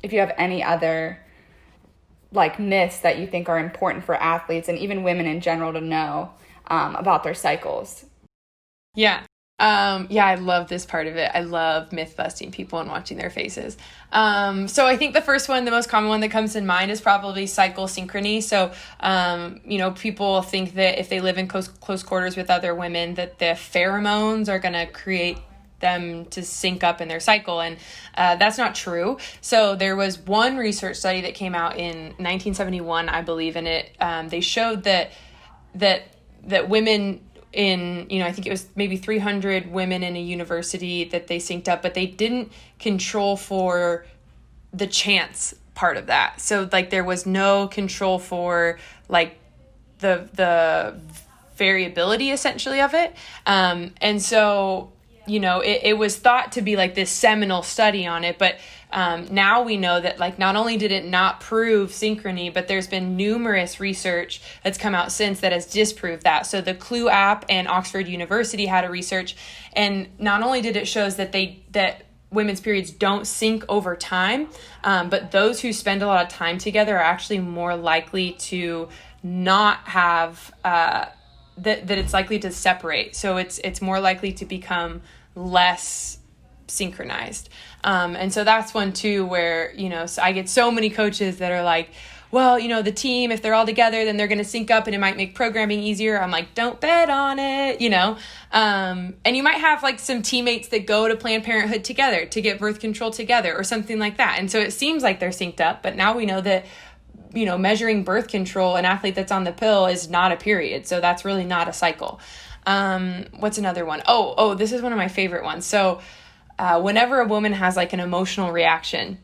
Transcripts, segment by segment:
if you have any other like myths that you think are important for athletes and even women in general to know about their cycles. Yeah. I love this part of it. I love myth busting people and watching their faces. So I think the first one, the most common one that comes in mind is probably cycle synchrony. So, people think that if they live in close quarters with other women, that the pheromones are going to create them to sync up in their cycle. And that's not true. So there was one research study that came out in 1971, I believe, and they showed that women in, I think it was maybe 300 women in a university that they synced up, but they didn't control for the chance part of that. So like there was no control for like the variability essentially of it. And so, it was thought to be like this seminal study on it, but now we know that like not only did it not prove synchrony, but there's been numerous research that's come out since that has disproved that. So the Clue app and Oxford University had a research, and not only did it shows that that women's periods don't sync over time, but those who spend a lot of time together are actually more likely to not have that it's likely to separate. So it's more likely to become less synchronized. And so that's one too, where, so I get so many coaches that are like, well, the team, if they're all together, then they're going to sync up and it might make programming easier. I'm like, don't bet on it, and you might have like some teammates that go to Planned Parenthood together to get birth control together or something like that. And so it seems like they're synced up, but now we know that, measuring birth control, an athlete that's on the pill is not a period. So that's really not a cycle. What's another one? Oh, this is one of my favorite ones. So, whenever a woman has like an emotional reaction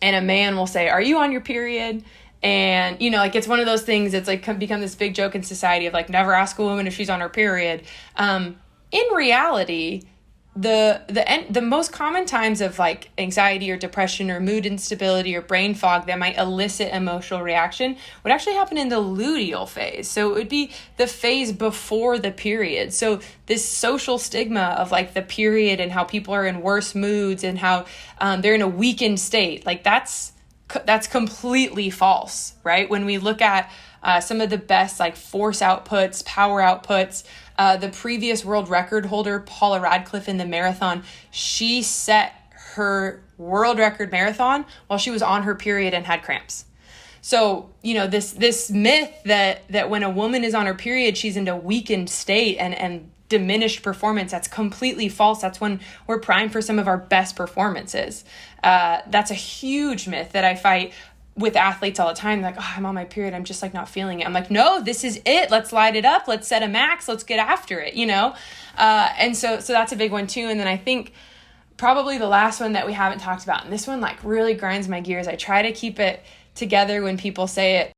and a man will say, are you on your period? And, like it's one of those things that's like become this big joke in society of like, never ask a woman if she's on her period. In reality, the most common times of like anxiety or depression or mood instability or brain fog that might elicit emotional reaction would actually happen in the luteal phase. So it would be the phase before the period. So this social stigma of like the period and how people are in worse moods and how they're in a weakened state, like that's completely false, right? When we look at some of the best like force outputs, power outputs, the previous world record holder, Paula Radcliffe, in the marathon, she set her world record marathon while she was on her period and had cramps. So, this myth that when a woman is on her period, she's in a weakened state and diminished performance, that's completely false. That's when we're primed for some of our best performances. That's a huge myth that I fight with athletes all the time. Like, oh, I'm on my period, I'm just like not feeling it. I'm like, no, this is it. Let's light it up. Let's set a max. Let's get after it, And so that's a big one too. And then I think probably the last one that we haven't talked about, and this one like really grinds my gears. I try to keep it together when people say it,